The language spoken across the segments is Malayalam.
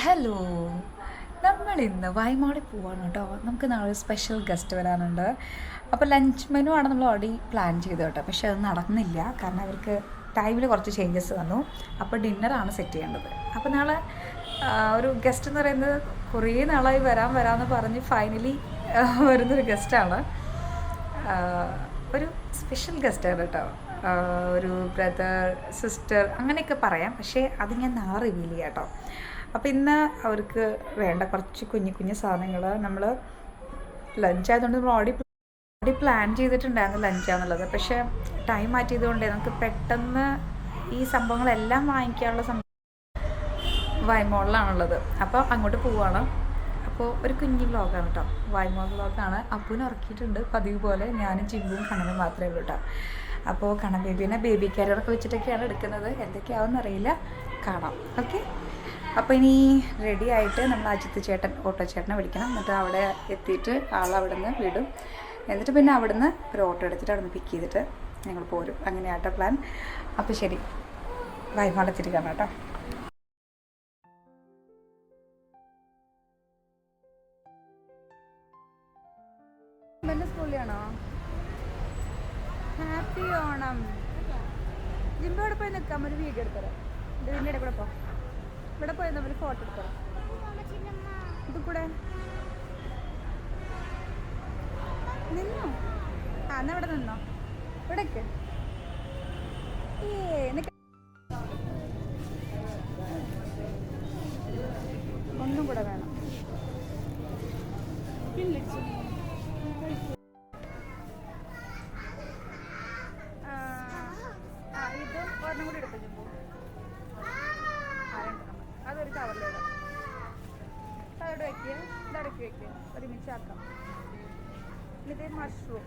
ഹലോ, നമ്മൾ ഇന്ന് വൈമാടി പോവാണ് കേട്ടോ. നമുക്ക് നാളെ സ്പെഷ്യൽ ഗസ്റ്റ് വരാനുണ്ട്. അപ്പോൾ ലഞ്ച് മെനു ആണ് നമ്മൾ ഓൾറെഡി പ്ലാൻ ചെയ്തത് കേട്ടോ. പക്ഷെ അത് നടന്നില്ല, കാരണം അവർക്ക് ടൈമിൽ കുറച്ച് ചേഞ്ചസ് വന്നു. അപ്പോൾ ഡിന്നറാണ് സെറ്റ് ചെയ്യേണ്ടത്. അപ്പോൾ നാളെ ഒരു ഗസ്റ്റ് എന്ന് പറയുന്നത് കുറേ നാളായി വരാമെന്ന് പറഞ്ഞ് ഫൈനലി വരുന്നൊരു ഗസ്റ്റാണ്. ഒരു സ്പെഷ്യൽ ഗസ്റ്റാണ് കേട്ടോ. ഒരു ബ്രദർ സിസ്റ്റർ അങ്ങനെയൊക്കെ പറയാം. പക്ഷേ അത് ഞാൻ നാളെ റിവീൽ ചെയ്യാം കേട്ടോ. അപ്പോൾ ഇന്ന് അവർക്ക് വേണ്ട കുറച്ച് കുഞ്ഞു കുഞ്ഞു സാധനങ്ങൾ നമ്മൾ ലഞ്ച് ആയതുകൊണ്ട് നമ്മൾ ഓൾറെഡി പ്ലാൻ ചെയ്തിട്ടുണ്ടായിരുന്നു ലഞ്ചാന്നുള്ളത്. പക്ഷേ ടൈം മാറ്റിയതുകൊണ്ട് നമുക്ക് പെട്ടെന്ന് ഈ സംഭവങ്ങളെല്ലാം വാങ്ങിക്കാനുള്ള വൈമോളിലാണുള്ളത്. അപ്പോൾ അങ്ങോട്ട് പോവുകയാണ്. അപ്പോൾ ഒരു കുഞ്ഞു വ്ലോഗാണ് കേട്ടോ, വൈമോൾ വ്ലോഗാണ്. അപ്പൂനെ ഉറക്കിയിട്ടുണ്ട് പതിവ് പോലെ. ഞാനും ചിമ്പും കണ്ണനും മാത്രമേ ഉള്ളൂ കേട്ടോ. അപ്പോൾ കണ്ണൻ ബേബീനെ ബേബി കാരിയറൊക്കെ വെച്ചിട്ടൊക്കെയാണ് എടുക്കുന്നത്. എന്തൊക്കെയാവുമെന്ന് അറിയില്ല, കാണാം. ഓക്കെ, അപ്പോൾ ഇനി റെഡി ആയിട്ട് നമ്മൾ അജിത്ത് ചേട്ടൻ ഓട്ടോ ചേട്ടനെ വിളിക്കണം. എന്നിട്ട് അവിടെ എത്തിയിട്ട് ആളവിടെ നിന്ന് വിടും. എന്നിട്ട് പിന്നെ അവിടെ നിന്ന് ഒരു ഓട്ടോ എടുത്തിട്ട് അവിടെ നിന്ന് പിക്ക് ചെയ്തിട്ട് ഞങ്ങൾ പോരും. അങ്ങനെയാട്ടോ പ്ലാൻ. അപ്പോൾ ശരി, വൈമാളത്തിൽ കാണാം കേട്ടോ. സ്കൂളിലാണോ? ഹാപ്പി ഓണം. ജിമ്പ് ഇവിടെ പോയി നിൽക്കാം, ഒരു വീഡിയോ എടുത്തരാം. ഇതിൻ്റെ ഇടയിൽ കൂടെ പോ. ഇവിടെ പോയി നമ്മൾ ഫോട്ടോ എടുത്തരാം. ഇത് കൂടെ നിന്നോ? ആ, എന്നാ ഇവിടെ നിന്നോ. ഇവിടേക്ക് ഒന്നും കൂടെ വേണം. ഇതും ഒരെണ്ണം കൂടി എടുത്തു ജിമ്പോ. അതൊരു കവറിലിടാം. അതോടെ വയ്ക്കുക, ഇതടക്കി വയ്ക്കുക, ഒരുമിച്ചാക്കാം. ഇത് മഷ്റൂം.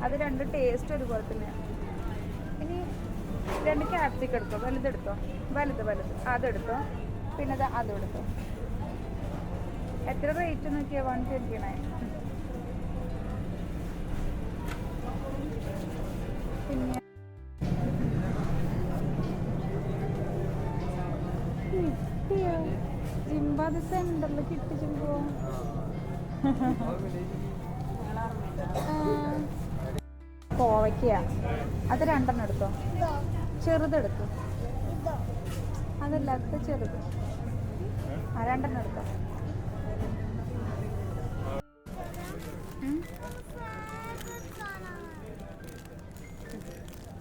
അത് രണ്ട് ടേസ്റ്റ് ഒരുപോലെ തന്നെയാണ്. ഇനി രണ്ട് ക്യാപ്സിക്കം എടുത്തോ, വലുതെടുത്തോ, വലുത് അതെടുത്തോ. പിന്നെ അതും എടുത്തോ. എത്ര റേറ്റ് നോക്കിയാൽ 129. പിന്നെ കിട്ടിയോ ജിമ്പോ? അത് സെൻ്ററിൽ കിട്ടി ജിമ്പോ. കോവയ്ക്ക അത് രണ്ടെണ്ണം എടുത്തോ. ചെറുതെടുത്തു, അതല്ലാത്ത ചെറുത്. ആ, രണ്ടെണ്ണം എടുത്തോ.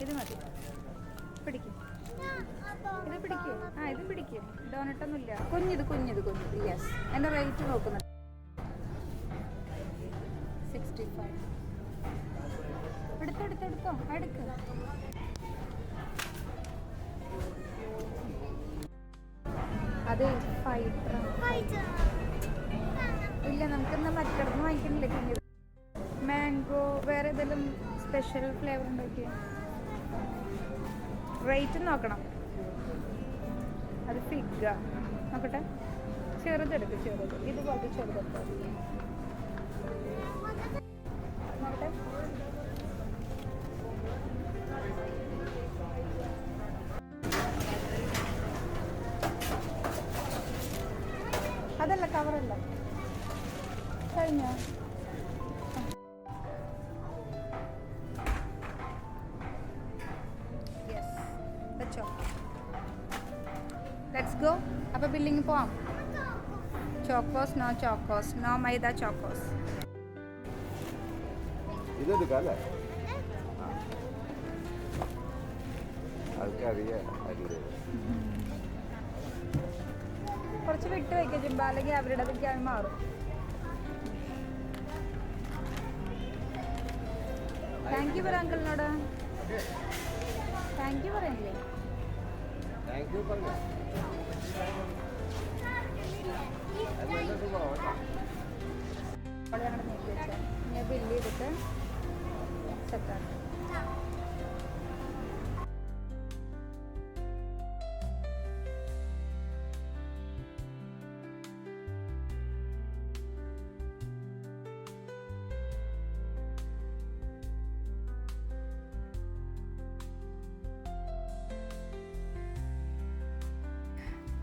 ഇത് മതി, പിടിക്കും. ഇത് പിടിക്കും. ആ, ഇത് പിടിക്കും. ഡോനട്ടൊന്നുമില്ല. കുഞ്ഞിത്. യെസ്. എൻ്റെ റേറ്റ് നോക്കുന്നത് 65. എടുത്തോ എടുക്ക്. അത് ഇല്ല, നമുക്കിന്ന് മറ്റൊന്ന് വാങ്ങിക്കുന്നില്ല. കുഞ്ഞത് മാംഗോ. വേറെ ഏതെങ്കിലും സ്പെഷ്യൽ ഫ്ലേവർ ഉണ്ടാക്കിയ റേറ്റ് നോക്കണം. അത് ഫിഗ നോക്കട്ടെ. ചെറുതെടുക്ക്, ഇതുപോലത്തെ ചെറുതെടുത്തോ. നോക്കട്ടെ. അതല്ല, കവറല്ല. കഴിഞ്ഞോ? യെസ്, വെച്ചോ. Let's go. അപ്പോൾ ബില്ലിങ് പോവാം. ചോക്കോസ്, നോ മൈദ ചോക്കോസ്. ഇതെടുക്കല്ലേ? കുറച്ച് വിട്ട് വയ്ക്കുക ജിമ്പ, അല്ലെങ്കിൽ അവരുടെ അതൊക്കെ മാറും. താങ്ക് യു പറ അങ്കിളിനോട്. താങ്ക് യു പറയല്ലേ? ഞങ്ങളുടെ നീക്കി വെച്ചാൽ ഞാൻ ബില്ല് ചെയ്തിട്ട് സെറ്റാണ്.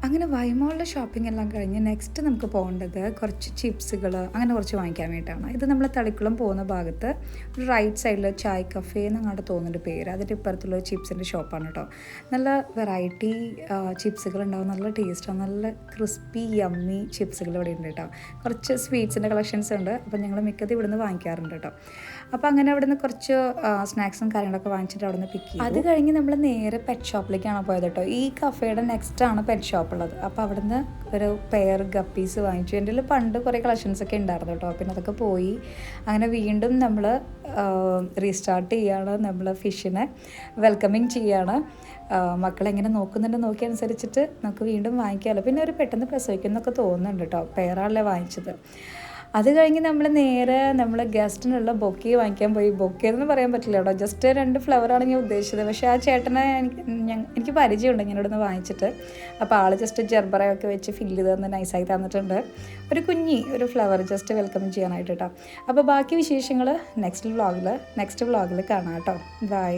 അങ്ങനെ വൈമോളിലെ ഷോപ്പിംഗ് എല്ലാം കഴിഞ്ഞ് നെക്സ്റ്റ് നമുക്ക് പോകേണ്ടത് കുറച്ച് ചിപ്സുകൾ അങ്ങനെ കുറച്ച് വാങ്ങിക്കാൻ വേണ്ടിയിട്ടാണ്. ഇത് നമ്മൾ തളിക്കുളം പോകുന്ന ഭാഗത്ത് ഒരു റൈറ്റ് സൈഡിൽ ചായ് കഫേ എന്നങ്ങാണ്ട് തോന്നുന്നുണ്ട് പേര്. അതിൻ്റെ ഇപ്പുറത്തുള്ള ചിപ്സിൻ്റെ ഷോപ്പാണ് കേട്ടോ. നല്ല വെറൈറ്റി ചിപ്സുകളുണ്ടാവും, നല്ല ടേസ്റ്റാണ്, നല്ല ക്രിസ്പി യമ്മി ചിപ്സുകൾ ഇവിടെ ഉണ്ട് കേട്ടോ. കുറച്ച് സ്വീറ്റ്സിൻ്റെ കളക്ഷൻസ് ഉണ്ട്. അപ്പോൾ ഞങ്ങൾ മിക്കത് ഇവിടുന്ന് വാങ്ങിക്കാറുണ്ട് കേട്ടോ. അപ്പോൾ അങ്ങനെ അവിടുന്ന് കുറച്ച് സ്നാക്സും കാര്യങ്ങളൊക്കെ വാങ്ങിച്ചിട്ട് അവിടുന്ന് പിക്ക് ചെയ്യും. അത് കഴിഞ്ഞ് നമ്മൾ നേരെ പെറ്റ് ഷോപ്പിലേക്കാണ് പോയത് കേട്ടോ. ഈ കഫേയുടെ നെക്സ്റ്റാണ് പെറ്റ് ഷോപ്പ് ഉള്ളത്. അപ്പോൾ അവിടുന്ന് ഒരു പെയർ ഗപ്പീസ് വാങ്ങിച്ചു. എൻ്റെ കയ്യിൽ പണ്ട് കുറേ കളക്ഷൻസൊക്കെ ഉണ്ടായിരുന്നു കേട്ടോ. പിന്നെ അതൊക്കെ പോയി. അങ്ങനെ വീണ്ടും നമ്മൾ റീസ്റ്റാർട്ട് ചെയ്യുകയാണ്. നമ്മൾ ഫിഷിനെ വെൽക്കമിങ് ചെയ്യുകയാണ്. മക്കളെങ്ങനെ നോക്കുന്നുണ്ട് നോക്കി അനുസരിച്ചിട്ട് നമുക്ക് വീണ്ടും വാങ്ങിക്കാമല്ലോ. പിന്നെ ഒരു പെട്ടെന്ന് പ്രസവിക്കുന്നൊക്കെ തോന്നുന്നുണ്ട് കേട്ടോ. പെയറാണല്ലേ വാങ്ങിച്ചത്. അത് കഴിഞ്ഞ് നമ്മൾ ഗസ്റ്റിനുള്ള ബൊക്കെ വാങ്ങിക്കാൻ പോയി. ബൊക്കെ എന്ന് പറയാൻ പറ്റില്ല കേട്ടോ, ജസ്റ്റ് 2 ഫ്ലവറാണ് ഞാൻ ഉദ്ദേശിച്ചത്. പക്ഷേ ആ ചേട്ടനെ എനിക്ക് പരിചയമുണ്ട് ഞാനിവിടെ നിന്ന് വാങ്ങിച്ചിട്ട്. അപ്പോൾ ആൾ ജസ്റ്റ് ജർബറയൊക്കെ വെച്ച് ഫില്ല് ചെയ്ത് തന്ന് നൈസായി തന്നിട്ടുണ്ട്. ഒരു ഫ്ലവർ ജസ്റ്റ് വെൽക്കം ചെയ്യാനായിട്ട് കേട്ടോ. അപ്പോൾ ബാക്കി വിശേഷങ്ങൾ നെക്സ്റ്റ് വ്ളോഗിൽ കാണാം കേട്ടോ. ബൈ.